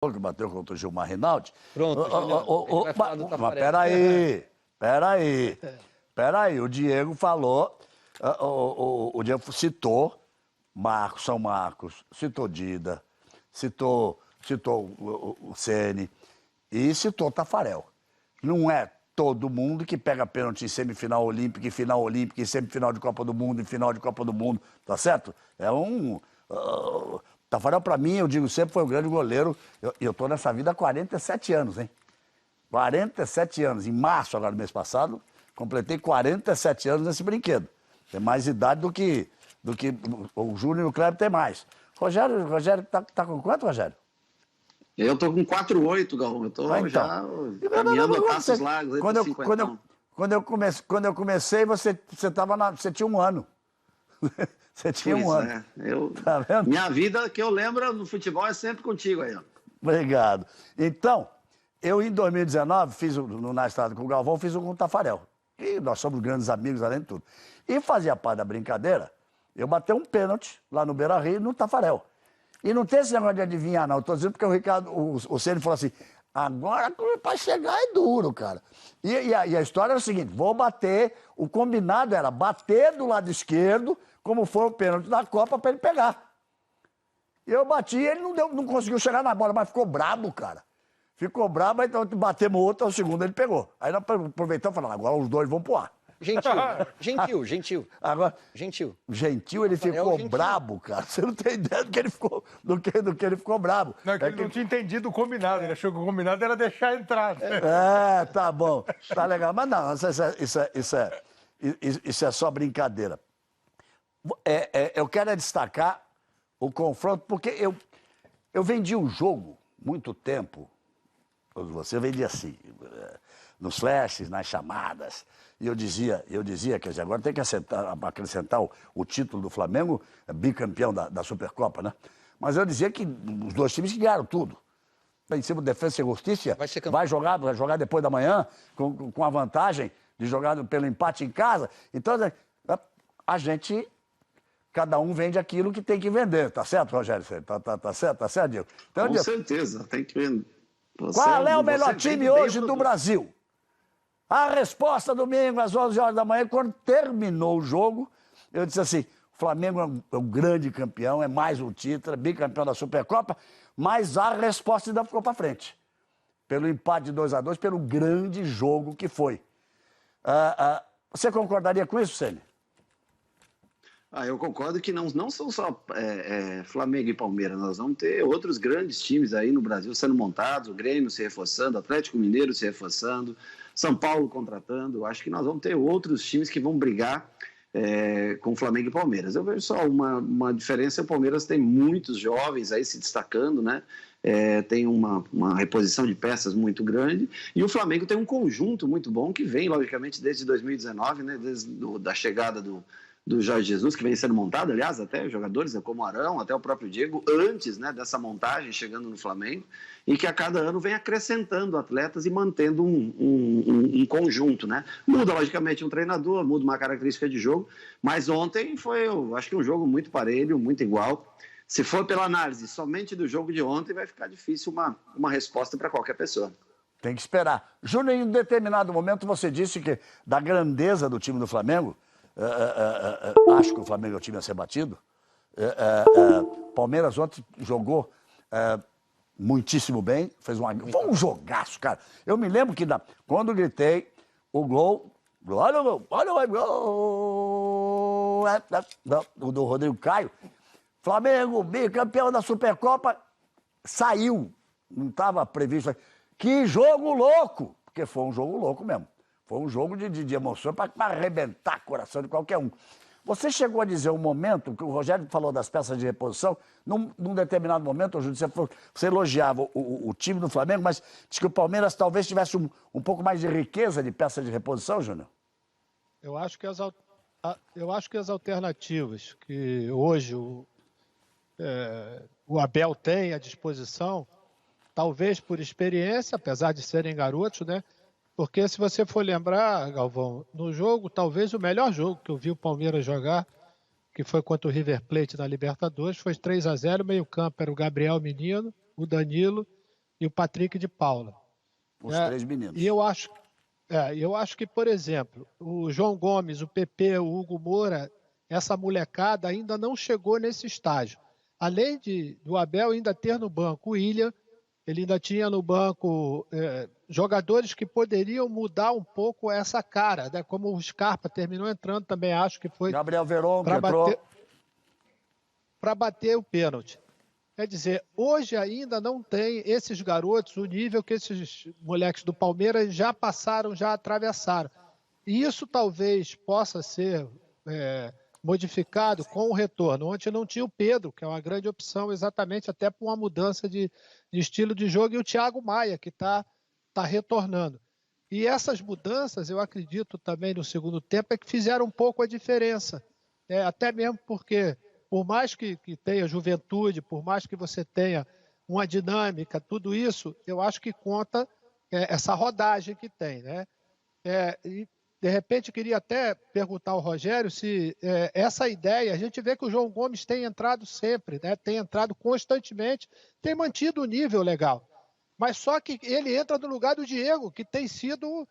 que bateu contra o Gilmar Rinaldi. Pronto, Júnior, vai falar do Tafarel. Peraí, o Diego falou, o Diego citou São Marcos, citou Dida, citou o Ceni e citou o Tafarel. Não é todo mundo que pega pênalti em semifinal olímpica, em final olímpica, em semifinal de Copa do Mundo, em final de Copa do Mundo, tá certo? Tafarel, pra mim, eu digo sempre, foi um grande goleiro. Eu tô nessa vida há 47 anos, hein? 47 anos. Em março, agora, mês passado, completei 47 anos nesse brinquedo. Tem mais idade do que o Júnior e o Kleber tem mais. Rogério tá com quanto, Rogério? Eu tô com 4,8, Galvão. Eu tô já caminhando a passos largos. Quando eu comecei, você tinha 1 ano. Você tinha pois 1 ano. Tá vendo? Minha vida, que eu lembro no futebol, é sempre contigo aí, ó. Obrigado. Então, eu em 2019, fiz na estrada com o Galvão, fiz com o Tafarel. E nós somos grandes amigos, além de tudo. E fazia parte da brincadeira, eu bati um pênalti lá no Beira-Rio no Tafarel. E não tem esse negócio de adivinhar, não. Eu tô dizendo porque o Ceni falou assim, agora para chegar é duro, cara. E a história era o seguinte, vou bater, o combinado era bater do lado esquerdo, como foi o pênalti da Copa, para ele pegar. E eu bati e ele não conseguiu chegar na bola, mas ficou brabo, cara. Ficou brabo, então batemos outro, ao segundo ele pegou. Aí nós aproveitamos e falamos, agora os dois vão pro ar. Gentil. Agora, Gentil, ele ficou gentil. brabo, cara. Você não tem ideia do que ele ficou bravo. Não, é que ele não tinha entendido o combinado. Ele achou que o combinado era deixar entrar. Tá bom. Tá legal. Mas não, isso é só brincadeira. Eu quero destacar o confronto, porque eu vendi o jogo muito tempo. Você vendia assim, nos flashes, nas chamadas. E eu dizia, quer dizer, agora tem que acrescentar o título do Flamengo, bicampeão da Supercopa, né? Mas eu dizia que os dois times ganharam tudo. Em cima do Defensa e Justiça, vai jogar depois da manhã, com a vantagem de jogar pelo empate em casa. Então, a gente, cada um vende aquilo que tem que vender. Tá certo, Rogério? Tá certo, Diego? Então, com certeza, tem que vender. Qual é o melhor time hoje do Brasil? A resposta domingo às 11 horas da manhã, quando terminou o jogo, eu disse assim, o Flamengo é um grande campeão, é mais um título, é bicampeão da Supercopa, mas a resposta ainda ficou para frente. Pelo empate de 2-2, pelo grande jogo que foi. Você concordaria com isso, Ceni? Eu concordo que não são só Flamengo e Palmeiras, nós vamos ter outros grandes times aí no Brasil sendo montados, o Grêmio se reforçando, o Atlético Mineiro se reforçando, São Paulo contratando. Acho que nós vamos ter outros times que vão brigar com Flamengo e Palmeiras. Eu vejo só uma diferença, o Palmeiras tem muitos jovens aí se destacando, né? Tem uma reposição de peças muito grande, e o Flamengo tem um conjunto muito bom que vem, logicamente, desde 2019, né? Desde da chegada do Jorge Jesus, que vem sendo montado, aliás, até jogadores como Arão, até o próprio Diego, antes, né, dessa montagem, chegando no Flamengo, e que a cada ano vem acrescentando atletas e mantendo um conjunto, né? Muda, logicamente, um treinador, muda uma característica de jogo, mas ontem foi, eu acho que um jogo muito parelho, muito igual. Se for pela análise somente do jogo de ontem, vai ficar difícil uma resposta para qualquer pessoa. Tem que esperar. Júnior, em um determinado momento você disse que da grandeza do time do Flamengo, acho que o Flamengo é o time a ser batido. Palmeiras ontem jogou muitíssimo bem, fez foi um jogaço, cara. Eu me lembro que quando gritei o gol, olha o gol do Rodrigo Caio, Flamengo, bicampeão da Supercopa, saiu, não estava previsto. Que jogo louco, porque foi um jogo louco mesmo. Foi um jogo de emoção para arrebentar o coração de qualquer um. Você chegou a dizer um momento, que o Rogério falou das peças de reposição, num determinado momento, você elogiava o time do Flamengo, mas disse que o Palmeiras talvez tivesse um pouco mais de riqueza de peças de reposição, Júnior? Eu acho que as alternativas que hoje o Abel tem à disposição, talvez por experiência, apesar de serem garotos, né? Porque se você for lembrar, Galvão, no jogo, talvez o melhor jogo que eu vi o Palmeiras jogar, que foi contra o River Plate na Libertadores, foi 3-0, meio campo era o Gabriel Menino, o Danilo e o Patrick de Paula. Os 3 meninos. E eu acho que, por exemplo, o João Gomes, o PP, o Hugo Moura, essa molecada ainda não chegou nesse estágio. Além do Abel ainda ter no banco o William, ele ainda tinha no banco jogadores que poderiam mudar um pouco essa cara, né? Como o Scarpa terminou entrando, também acho que foi Gabriel Veron, que entrou para bater o pênalti. Quer dizer, hoje ainda não tem esses garotos o nível que esses moleques do Palmeiras já passaram, já atravessaram. E isso talvez possa ser modificado com o retorno. Ontem não tinha o Pedro, que é uma grande opção exatamente até por uma mudança de estilo de jogo, e o Thiago Maia, que está retornando. E essas mudanças, eu acredito também no segundo tempo, é que fizeram um pouco a diferença. Até mesmo porque, por mais que tenha juventude, por mais que você tenha uma dinâmica, tudo isso, eu acho que conta essa rodagem que tem, né? E, de repente, queria até perguntar ao Rogério se essa ideia, a gente vê que o João Gomes tem entrado sempre, né? Tem entrado constantemente, tem mantido o nível legal. Mas só que ele entra no lugar do Diego, que tem sido,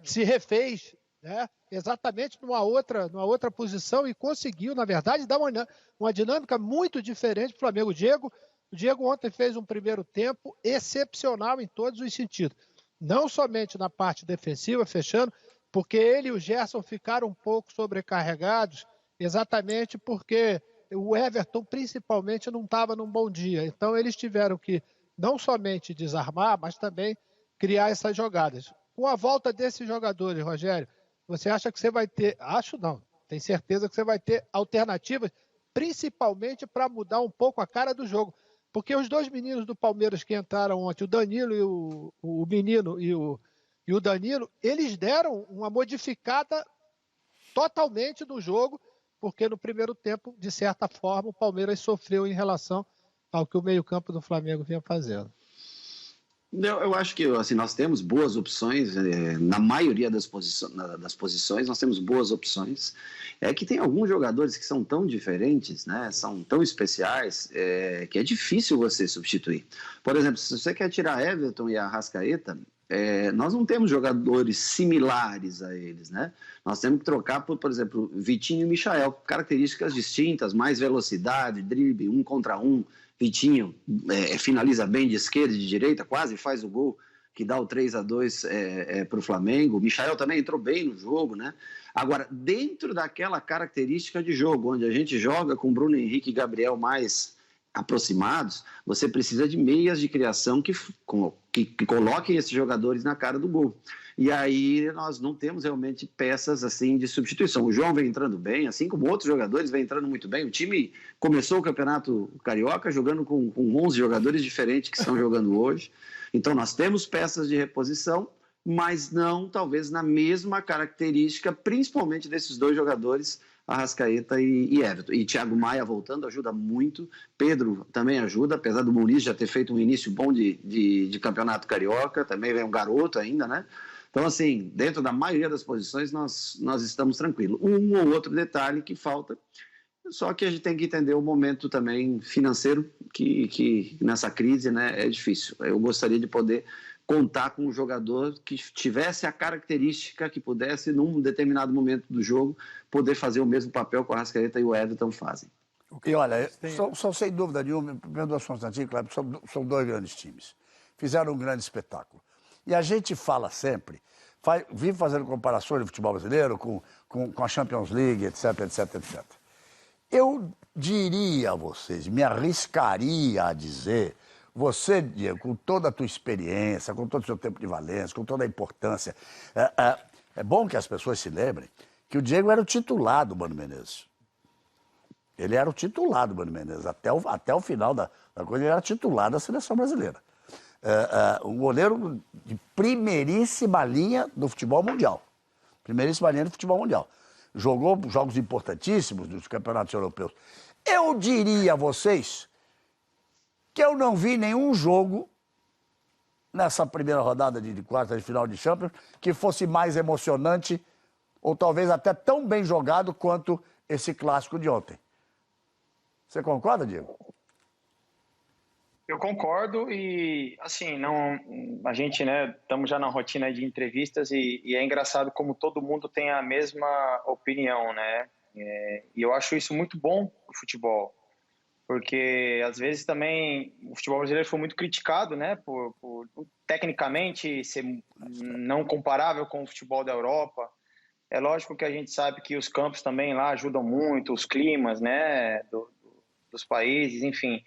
se refez, né? Exatamente numa outra posição e conseguiu, na verdade, dar uma dinâmica muito diferente para o Flamengo. O Diego ontem fez um primeiro tempo excepcional em todos os sentidos. Não somente na parte defensiva, fechando, porque ele e o Gerson ficaram um pouco sobrecarregados, exatamente porque o Everton, principalmente, não estava num bom dia. Então, eles tiveram que não somente desarmar, mas também criar essas jogadas. Com a volta desses jogadores, Rogério, você acha que você vai ter... Acho não, tenho certeza que você vai ter alternativas, principalmente para mudar um pouco a cara do jogo. Porque os 2 meninos do Palmeiras que entraram ontem, o Danilo e o menino e o Danilo, eles deram uma modificada totalmente no jogo, porque no primeiro tempo, de certa forma, o Palmeiras sofreu em relação ao que o meio-campo do Flamengo vinha fazendo. Eu acho que assim, nós temos boas opções, na maioria das posições nós temos boas opções. É que tem alguns jogadores que são tão diferentes, né, são tão especiais, que é difícil você substituir. Por exemplo, se você quer tirar Everton e Arrascaeta, nós não temos jogadores similares a eles, né? Nós temos que trocar por exemplo, Vitinho e Michael, características distintas, mais velocidade, drible, 1 contra 1. Vitinho finaliza bem de esquerda e de direita, quase faz o gol que dá o 3-2 para o Flamengo. O Michael também entrou bem no jogo, né? Agora, dentro daquela característica de jogo, onde a gente joga com Bruno Henrique e Gabriel mais aproximados, você precisa de meias de criação que coloquem esses jogadores na cara do gol. E aí nós não temos realmente peças assim de substituição. O João vem entrando bem, assim como outros jogadores vem entrando muito bem. O time começou o Campeonato Carioca jogando com 11 jogadores diferentes que estão jogando hoje. Então nós temos peças de reposição, mas não talvez na mesma característica, principalmente desses 2 jogadores, Arrascaeta e Everton. E Thiago Maia voltando ajuda muito, Pedro também ajuda, apesar do Muniz já ter feito um início bom de Campeonato Carioca, também vem um garoto ainda, né? Então, assim, dentro da maioria das posições nós estamos tranquilos. Um ou outro detalhe que falta, só que a gente tem que entender o momento também financeiro, que nessa crise, né, é difícil. Eu gostaria de poder contar com um jogador que tivesse a característica que pudesse, num determinado momento do jogo, poder fazer o mesmo papel que o Arrascaeta e o Everton fazem. E olha, são sem dúvida nenhuma, primeiro do Constantino, claro, são 2 grandes times. Fizeram um grande espetáculo. E a gente fala sempre, vive fazendo comparações do futebol brasileiro com a Champions League, etc, etc, etc. Eu diria a vocês, me arriscaria a dizer, você, Diego, com toda a tua experiência, com todo o seu tempo de valência, com toda a importância, é bom que as pessoas se lembrem que o Diego era o titular do Mano Menezes. Ele era o titular do Mano Menezes. Até o final da coisa, ele era titular da seleção brasileira. Um goleiro de primeiríssima linha do futebol mundial. Primeiríssima linha do futebol mundial. Jogou jogos importantíssimos dos campeonatos europeus. Eu diria a vocês que eu não vi nenhum jogo nessa primeira rodada de quarta de final de Champions que fosse mais emocionante ou talvez até tão bem jogado quanto esse clássico de ontem. Você concorda, Diego? Eu concordo e, assim, não, a gente, né, estamos já na rotina de entrevistas e é engraçado como todo mundo tem a mesma opinião, né? E eu acho isso muito bom pro futebol, porque às vezes também o futebol brasileiro foi muito criticado, né, por tecnicamente ser não comparável com o futebol da Europa. É lógico que a gente sabe que os campos também lá ajudam muito, os climas, né, dos países, enfim.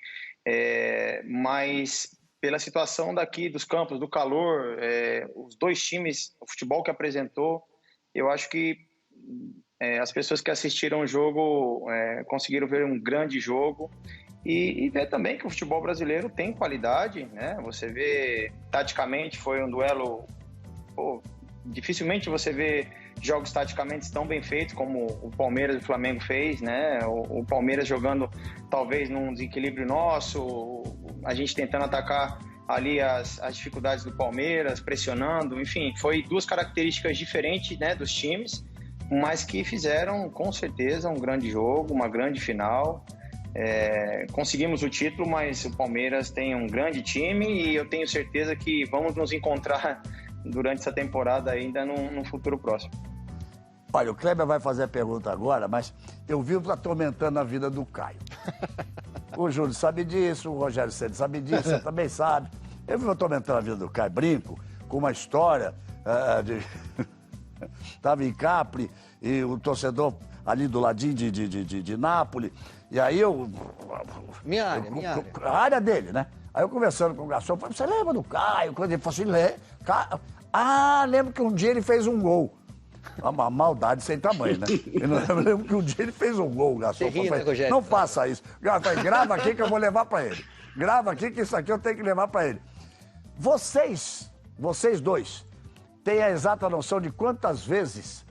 Mas pela situação daqui dos campos, do calor, os dois times, o futebol que apresentou, eu acho que as pessoas que assistiram o jogo conseguiram ver um grande jogo e ver também que o futebol brasileiro tem qualidade, né? Você vê, taticamente, foi um duelo... dificilmente você vê jogos taticamente tão bem feitos como o Palmeiras e o Flamengo fez, né? O Palmeiras jogando talvez num desequilíbrio nosso, a gente tentando atacar ali as dificuldades do Palmeiras, pressionando, enfim, foi duas características diferentes, né, dos times, mas que fizeram com certeza um grande jogo, uma grande final. Conseguimos o título, mas o Palmeiras tem um grande time e eu tenho certeza que vamos nos encontrar durante essa temporada ainda num futuro próximo. Olha, o Kleber vai fazer a pergunta agora, mas eu vivo atormentando a vida do Caio. O Júlio sabe disso, o Rogério Ceni sabe disso, você também sabe. Eu vivo atormentando a vida do Caio, brinco com uma história Estava em Capri e o torcedor ali do ladinho de Nápoles. E aí eu... Minha área. A área dele, né? Aí eu conversando com o garçom, falei, você lembra do Caio? Quando ele falou assim, lembro que um dia ele fez um gol. Uma maldade sem tamanho, né? Eu lembro que um dia ele fez um gol, o garçom. Ri, né, Rogério? Não faça isso. Grava aqui que eu vou levar pra ele. Grava aqui que isso aqui eu tenho que levar pra ele. Vocês dois, têm a exata noção de quantas vezes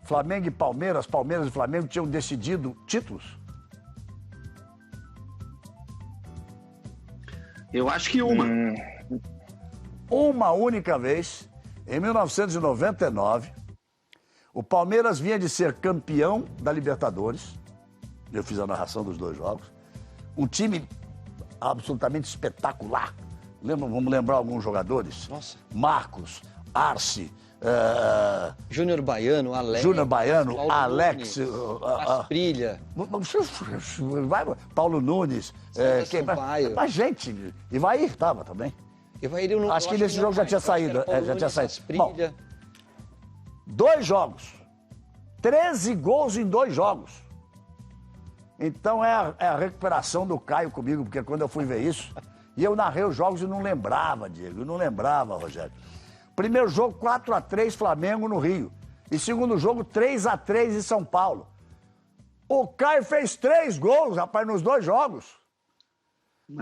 Flamengo e Palmeiras, Palmeiras e Flamengo tinham decidido títulos? Eu acho que uma. Uma única vez, em 1999, o Palmeiras vinha de ser campeão da Libertadores. Eu fiz a narração dos dois jogos. Um time absolutamente espetacular. Vamos lembrar alguns jogadores? Nossa. Marcos, Arce, Júnior Baiano, Alex, Asprilha, Paulo Nunes, mas gente, Ivair estava também. Acho que nesse jogo já tinha saído. Já tinha saído. Bom, 2 jogos. 13 gols em 2 jogos. Então é a recuperação do Caio comigo, porque quando eu fui ver isso, e eu narrei os jogos e não lembrava, Diego, eu não lembrava, Rogério. Primeiro jogo, 4-3 Flamengo no Rio. E segundo jogo, 3-3 em São Paulo. O Caio fez 3 gols, rapaz, nos 2 jogos.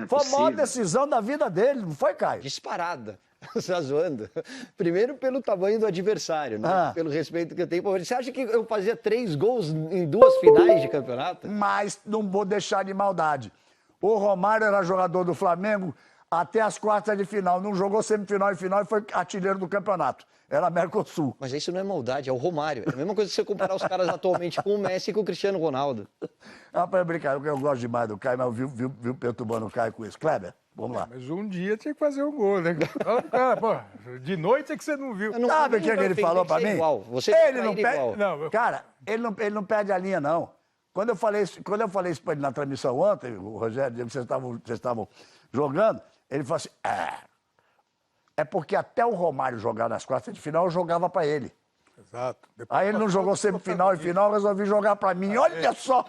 Foi a maior decisão da vida dele, não foi, Caio? disparada. Você tá zoando? Primeiro pelo tamanho do adversário, né? Pelo respeito que eu tenho. Você acha que eu fazia 3 gols em 2 finais de campeonato? Mas não vou deixar de maldade. O Romário era jogador do Flamengo até as quartas de final. Não jogou semifinal e final e foi artilheiro do campeonato. Era Mercosul. Mas isso não é maldade, é o Romário. É a mesma coisa que você comparar os caras atualmente com o Messi e com o Cristiano Ronaldo. Rapaz, brincadeira, eu gosto demais do Caio, mas viu perturbando o Caio com isso. Kleber, vamos lá. Mas um dia tinha que fazer um gol, né? Cara, pô, de noite é que você não viu. Sabe o que ele falou pra mim? Igual. Você ele não perde. igual. Não, cara, ele não perde a linha, não. Quando eu falei isso pra ele na transmissão ontem, o Rogério, vocês estavam jogando, ele falou assim: é porque até o Romário jogar nas quartas de final, eu jogava pra ele. Exato. Aí ele não jogou semifinal e final, eu resolvi jogar pra mim. Olha só!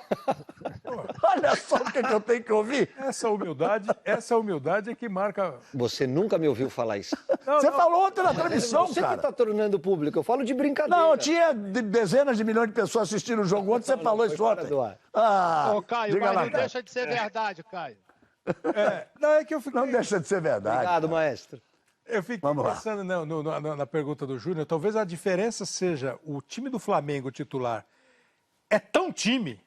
Olha só o que eu tenho que ouvir. Essa humildade é que marca... Você nunca me ouviu falar isso. Você falou ontem na transmissão, Você cara. que tá tornando público, eu falo de brincadeira. Não, tinha dezenas de milhões de pessoas assistindo o jogo ontem, você falou isso ontem. Ô, Caio, mas não deixa de ser verdade, Caio. Não, é que eu fiquei... Não deixa de ser verdade. Obrigado, maestro. Eu fiquei pensando na pergunta do Júnior, talvez a diferença seja o time do Flamengo titular é tão time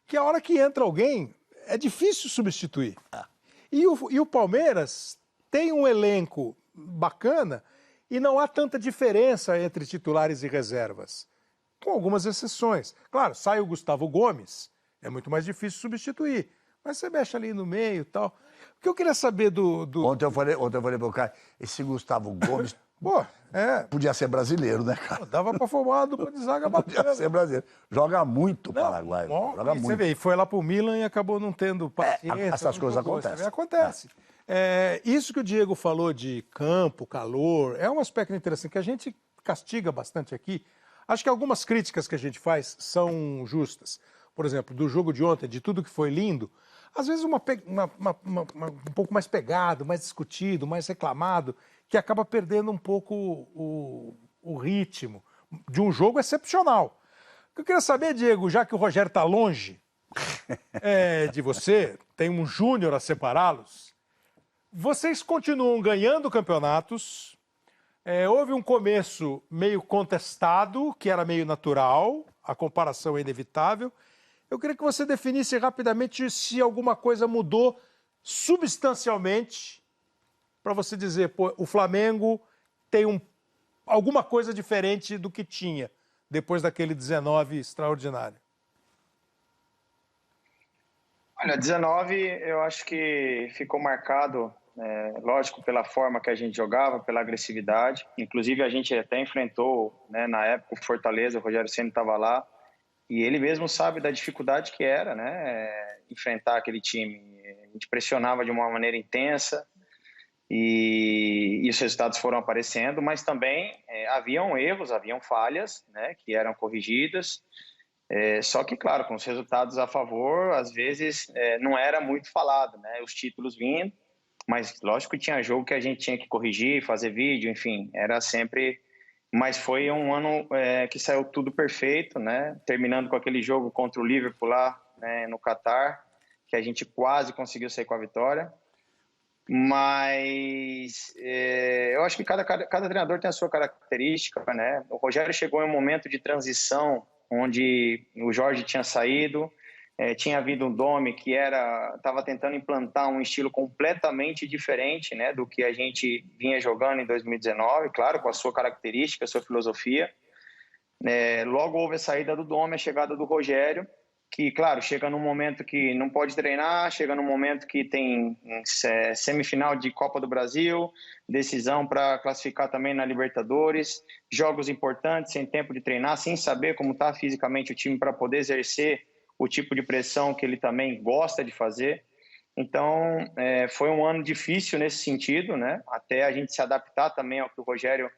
que a hora que entra alguém é difícil substituir. E o Palmeiras tem um elenco bacana e não há tanta diferença entre titulares e reservas, com algumas exceções. Claro, sai o Gustavo Gomes, é muito mais difícil substituir. Mas você mexe ali no meio e tal. O que eu queria saber do... Ontem eu falei pro cara, esse Gustavo Gomes Pô, podia ser brasileiro, né, cara? dava pra formar uma dupla de zaga Podia bacana. ser brasileiro. Joga muito o Paraguai. Joga Você muito. vê, foi lá pro Milan e acabou não tendo paciência. Essas coisas jogou. acontecem. Acontece. Isso que o Diego falou de campo, calor, é um aspecto interessante que a gente castiga bastante aqui. Acho que algumas críticas que a gente faz são justas. Por exemplo, do jogo de ontem, de tudo que foi lindo, às vezes um pouco mais pegado, mais discutido, mais reclamado, que acaba perdendo um pouco o ritmo de um jogo excepcional. O que eu queria saber, Diego, já que o Rogério está longe de você, tem um júnior a separá-los, vocês continuam ganhando campeonatos, houve um começo meio contestado, que era meio natural, a comparação é inevitável. Eu queria que você definisse rapidamente se alguma coisa mudou substancialmente para você dizer, pô, o Flamengo tem alguma coisa diferente do que tinha depois daquele 19 extraordinário. Olha, 19 eu acho que ficou marcado, lógico, pela forma que a gente jogava, pela agressividade. Inclusive a gente até enfrentou, né, na época, o Fortaleza, o Rogério Ceni estava lá, e ele mesmo sabe da dificuldade que era, né, enfrentar aquele time. A gente pressionava de uma maneira intensa e os resultados foram aparecendo, mas também haviam erros, haviam falhas, né, que eram corrigidas. Só que, claro, com os resultados a favor, às vezes não era muito falado, né, os títulos vindo, mas lógico que tinha jogo que a gente tinha que corrigir, fazer vídeo, enfim, era sempre... Mas foi um ano que saiu tudo perfeito, né? Terminando com aquele jogo contra o Liverpool lá, né, no Catar, que a gente quase conseguiu sair com a vitória. Mas eu acho que cada treinador tem a sua característica, né? O Rogério chegou em um momento de transição onde o Jorge tinha saído, tinha havido um Domi que estava tentando implantar um estilo completamente diferente, né, do que a gente vinha jogando em 2019, claro, com a sua característica, a sua filosofia. Logo houve a saída do Domi, a chegada do Rogério, que, claro, chega num momento que não pode treinar, chega num momento que tem semifinal de Copa do Brasil, decisão para classificar também na Libertadores, jogos importantes, sem tempo de treinar, sem saber como está fisicamente o time para poder exercer o tipo de pressão que ele também gosta de fazer. Então, foi um ano difícil nesse sentido, né? Até a gente se adaptar também ao que o Rogério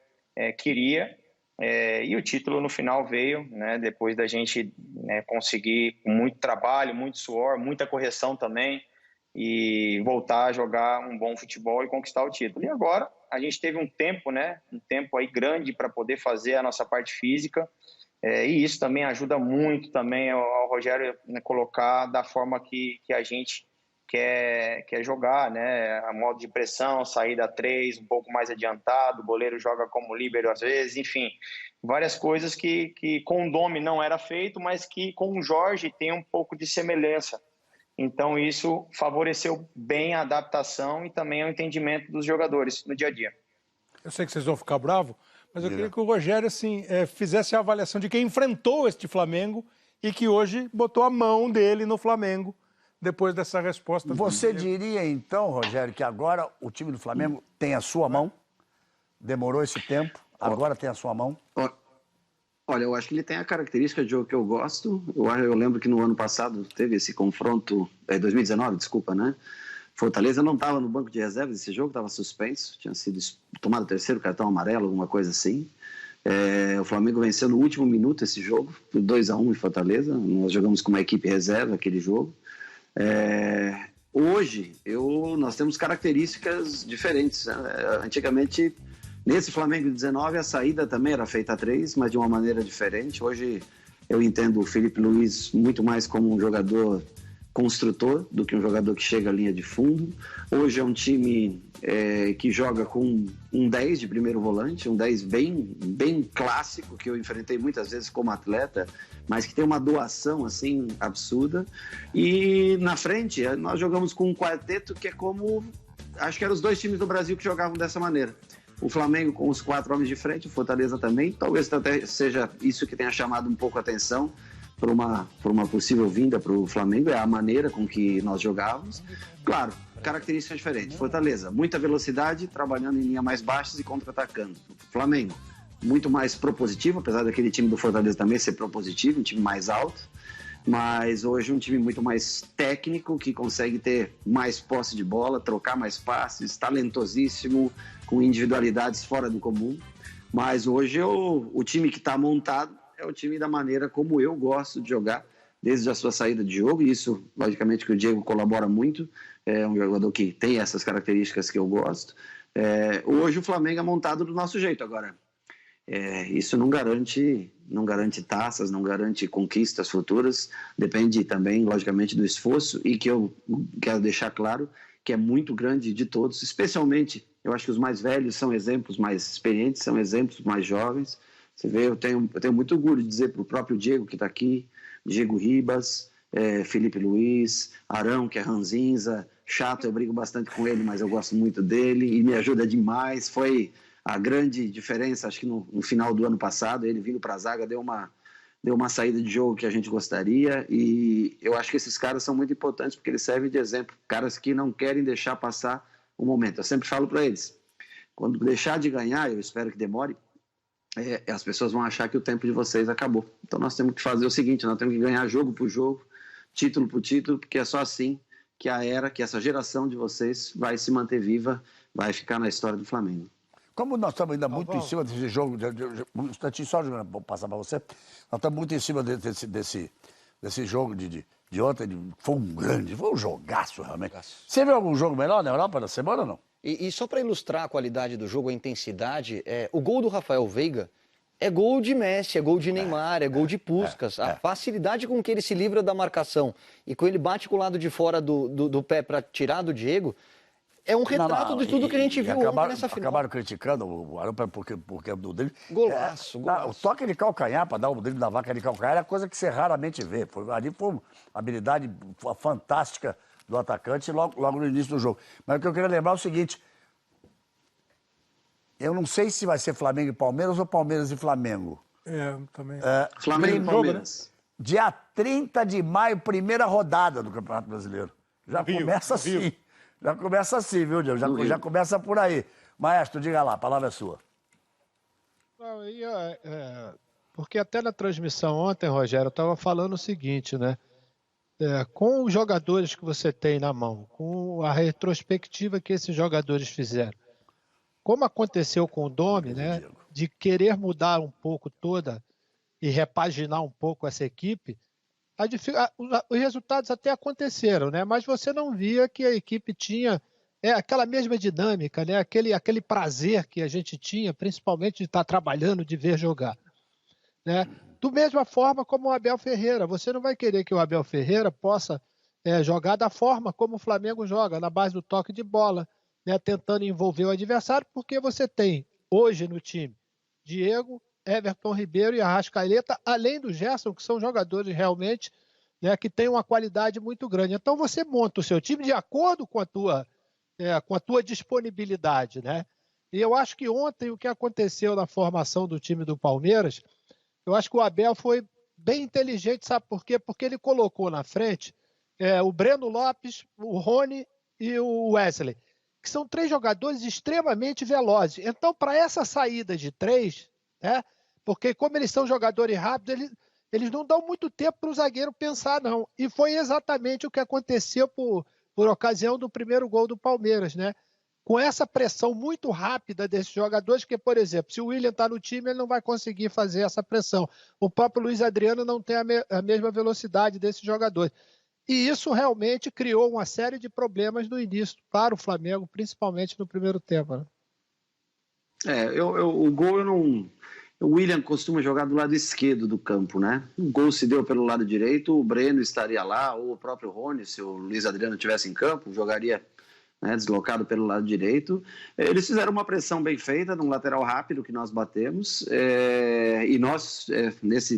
queria. E o título no final veio, né? Depois da gente conseguir, com muito trabalho, muito suor, muita correção também, e voltar a jogar um bom futebol e conquistar o título. E agora, a gente teve um tempo, né? Um tempo aí grande para poder fazer a nossa parte física. E isso também ajuda muito também ao Rogério, né, colocar da forma que a gente quer jogar, né? A modo de pressão, saída 3, um pouco mais adiantado, o goleiro joga como líbero às vezes, enfim, várias coisas que com o Domi não era feito, mas que com o Jorge tem um pouco de semelhança. Então isso favoreceu bem a adaptação e também o entendimento dos jogadores no dia a dia. Eu sei que vocês vão ficar bravos, mas eu queria que o Rogério assim, fizesse a avaliação de quem enfrentou este Flamengo e que hoje botou a mão dele no Flamengo depois dessa resposta. Você diria, então, Rogério, que agora o time do Flamengo tem a sua mão? Demorou esse tempo, agora tem a sua mão? Olha, eu acho que ele tem a característica de jogo que eu gosto. Eu lembro que no ano passado teve esse confronto, 2019, desculpa, né? Fortaleza não estava no banco de reservas desse jogo, estava suspenso, tinha sido tomado o terceiro cartão amarelo, alguma coisa assim. O Flamengo venceu no último minuto esse jogo, por 2-1 em Fortaleza. Nós jogamos com uma equipe reserva aquele jogo. Hoje, nós temos características diferentes. Antigamente, nesse Flamengo de 19, a saída também era feita a 3, mas de uma maneira diferente. Hoje, eu entendo o Felipe Luiz muito mais como um jogador construtor do que um jogador que chega à linha de fundo. Hoje é um time que joga com um 10 de primeiro volante, um 10 bem clássico, que eu enfrentei muitas vezes como atleta, mas que tem uma doação assim absurda. E na frente nós jogamos com um quarteto que é como, acho que eram os dois times do Brasil que jogavam dessa maneira. O Flamengo com os 4 homens de frente, o Fortaleza também, talvez até seja isso que tenha chamado um pouco a atenção, por uma possível vinda para o Flamengo, é a maneira com que nós jogávamos. Claro, características diferentes. Fortaleza, muita velocidade, trabalhando em linha mais baixas e contra-atacando. Flamengo, muito mais propositivo, apesar daquele time do Fortaleza também ser propositivo, um time mais alto, mas hoje um time muito mais técnico, que consegue ter mais posse de bola, trocar mais passes, talentosíssimo, com individualidades fora do comum. Mas hoje o time que está montado é o time da maneira como eu gosto de jogar, desde a sua saída de jogo, e isso, logicamente, que o Diego colabora muito, é um jogador que tem essas características que eu gosto. Hoje o Flamengo é montado do nosso jeito. Agora, isso não garante taças, não garante conquistas futuras, depende também, logicamente, do esforço, e que eu quero deixar claro que é muito grande de todos, especialmente, eu acho que os mais velhos são exemplos mais experientes, são exemplos mais jovens. Você vê, eu tenho muito orgulho de dizer para o próprio Diego, que está aqui, Diego Ribas, Felipe Luiz, Arão, que é ranzinza, chato, eu brigo bastante com ele, mas eu gosto muito dele e me ajuda demais. Foi a grande diferença, acho que no final do ano passado, ele vindo para a zaga deu uma saída de jogo que a gente gostaria, e eu acho que esses caras são muito importantes porque eles servem de exemplo, caras que não querem deixar passar o momento. Eu sempre falo para eles, quando deixar de ganhar, eu espero que demore, as pessoas vão achar que o tempo de vocês acabou. Então nós temos que fazer o seguinte, nós temos que ganhar jogo por jogo, título por título, porque é só assim que que essa geração de vocês vai se manter viva, vai ficar na história do Flamengo. Como nós estamos ainda muito em cima desse jogo, um instantinho só, vou passar para você, nós estamos muito em cima desse jogo de ontem, foi um jogaço realmente. Você viu algum jogo melhor na Europa na semana ou não? E só para ilustrar a qualidade do jogo, a intensidade, o gol do Rafael Veiga é gol de Messi, é gol de Neymar, é gol de Puskás. A facilidade com que ele se livra da marcação e com ele bate com o lado de fora do pé para tirar do Diego, é um retrato de tudo que a gente viu ontem nessa final. Acabaram criticando o Arão porque o drible. Golaço. O toque de calcanhar para dar o drible da vaca de calcanhar é coisa que você raramente vê. Ali foi uma habilidade fantástica do atacante logo no início do jogo. Mas o que eu queria lembrar é o seguinte, eu não sei se vai ser Flamengo e Palmeiras ou Palmeiras e Flamengo. Também. Flamengo e Palmeiras. Dia 30 de maio, primeira rodada do Campeonato Brasileiro. Já começa assim. Já começa assim, viu, Diego? Já começa por aí. Maestro, diga lá, a palavra é sua. Não, porque até na transmissão ontem, Rogério, eu estava falando o seguinte, né? Com os jogadores que você tem na mão, com a retrospectiva que esses jogadores fizeram, como aconteceu com o Domi, né? De querer mudar um pouco toda e repaginar um pouco essa equipe, os resultados até aconteceram, né? Mas você não via que a equipe tinha aquela mesma dinâmica, né? Aquele prazer que a gente tinha, principalmente de estar trabalhando, de ver jogar, né? Do mesma forma como o Abel Ferreira, você não vai querer que o Abel Ferreira possa jogar da forma como o Flamengo joga, na base do toque de bola, né? Tentando envolver o adversário, porque você tem hoje no time Diego, Everton Ribeiro e Arrascaeta, além do Gerson, que são jogadores realmente, né, que têm uma qualidade muito grande. Então você monta o seu time de acordo com a tua disponibilidade, né? E eu acho que ontem o que aconteceu na formação do time do Palmeiras, eu acho que o Abel foi bem inteligente, sabe por quê? Porque ele colocou na frente o Breno Lopes, o Rony e o Wesley, que são 3 jogadores extremamente velozes. Então, para essa saída de 3, né? Porque como eles são jogadores rápidos, eles não dão muito tempo para o zagueiro pensar, não. E foi exatamente o que aconteceu por ocasião do primeiro gol do Palmeiras, né? Com essa pressão muito rápida desses jogadores, que, por exemplo, se o William está no time, ele não vai conseguir fazer essa pressão. O próprio Luiz Adriano não tem a mesma velocidade desses jogadores. E isso realmente criou uma série de problemas no início para o Flamengo, principalmente no primeiro tempo, né? O gol eu não... O William costuma jogar do lado esquerdo do campo, né? O gol se deu pelo lado direito, o Breno estaria lá, ou o próprio Rony, se o Luiz Adriano estivesse em campo, jogaria, né, deslocado pelo lado direito. Eles fizeram uma pressão bem feita, num lateral rápido que nós batemos, e nós,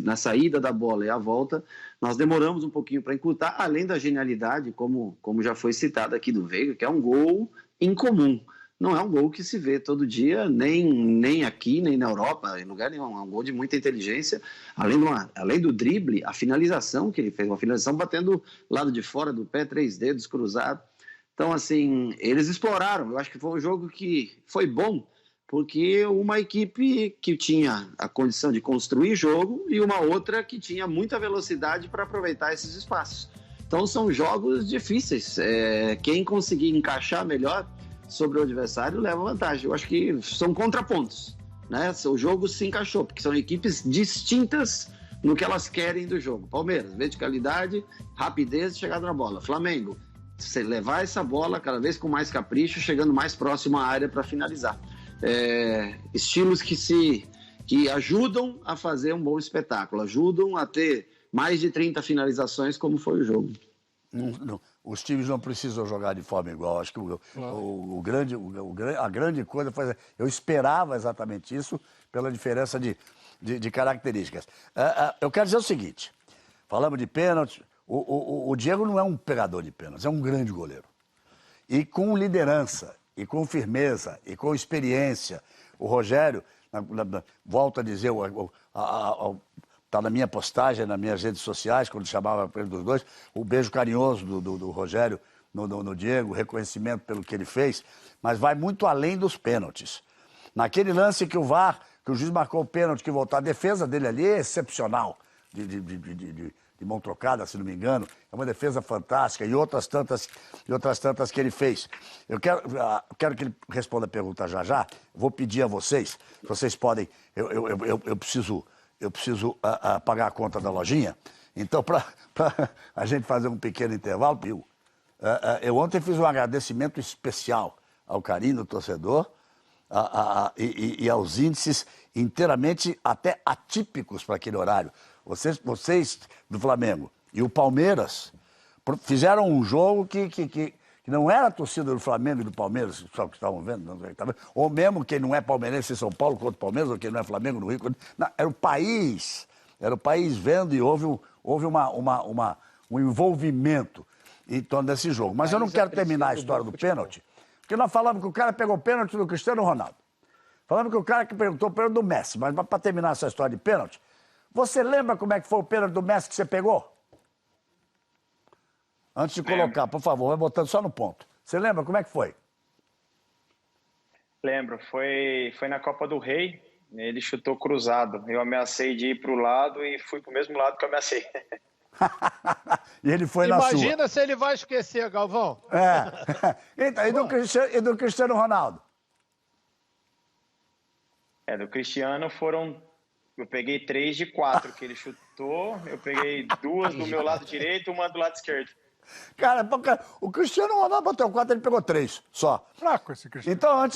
na saída da bola e a volta, nós demoramos um pouquinho para encurtar, além da genialidade, como já foi citado aqui do Veiga, que é um gol incomum. não é um gol que se vê todo dia, nem aqui, nem na Europa, em lugar nenhum. É um gol de muita inteligência, além do drible, a finalização que ele fez, uma finalização batendo lado de fora do pé, 3 dedos cruzados. Então, assim, eles exploraram. Eu acho que foi um jogo que foi bom, porque uma equipe que tinha a condição de construir jogo e uma outra que tinha muita velocidade para aproveitar esses espaços. Então, são jogos difíceis. Quem conseguir encaixar melhor sobre o adversário leva vantagem. Eu acho que são contrapontos, né? O jogo se encaixou, porque são equipes distintas no que elas querem do jogo. Palmeiras, verticalidade, rapidez e chegada na bola. Flamengo, você levar essa bola cada vez com mais capricho, chegando mais próximo à área para finalizar. Estilos que ajudam a fazer um bom espetáculo, ajudam a ter mais de 30 finalizações, como foi o jogo. Os times não precisam jogar de forma igual. Acho que a grande coisa foi... Eu esperava exatamente isso pela diferença de características. Eu quero dizer o seguinte, falamos de pênalti, o Diego não é um pegador de pênaltis, é um grande goleiro. E com liderança, e com firmeza, e com experiência. O Rogério, volto a dizer, está na minha postagem, nas minhas redes sociais, quando chamava ele dos dois, o beijo carinhoso do Rogério no Diego, o reconhecimento pelo que ele fez, mas vai muito além dos pênaltis. Naquele lance que o juiz marcou o pênalti que voltou, a defesa dele ali é excepcional, de mão trocada, se não me engano, é uma defesa fantástica e outras tantas que ele fez. Eu quero que ele responda a pergunta já. Vou pedir a vocês, se vocês podem, eu preciso pagar a conta da lojinha, então para a gente fazer um pequeno intervalo, eu ontem fiz um agradecimento especial ao carinho do torcedor e aos índices inteiramente até atípicos para aquele horário. Vocês do Flamengo e o Palmeiras fizeram um jogo que não era a torcida do Flamengo e do Palmeiras, só que estavam vendo, ou mesmo quem não é palmeirense em São Paulo contra o Palmeiras, ou quem não é Flamengo no Rio. Não, era o país vendo e houve um envolvimento em torno desse jogo. Mas eu não quero terminar a história do pênalti, porque nós falamos que o cara pegou o pênalti do Cristiano Ronaldo. Falamos que o cara que perguntou o pênalti do Messi, mas para terminar essa história de pênalti, você lembra como é que foi o pênalti do Messi que você pegou? Antes de colocar, por favor, vai botando só no ponto. Você lembra como é que foi? Lembro, foi na Copa do Rei, ele chutou cruzado. Eu ameacei de ir para o lado e fui para o mesmo lado que eu ameacei. E ele foi na sua. Imagina se ele vai esquecer, Galvão. Então, e do Cristiano Ronaldo? Do Cristiano eu peguei 3 de 4 que ele chutou, eu peguei 2 do meu lado direito e 1 do lado esquerdo. Cara, o Cristiano Ronaldo bateu 4, ele pegou 3 só. Fraco esse Cristiano. Então, antes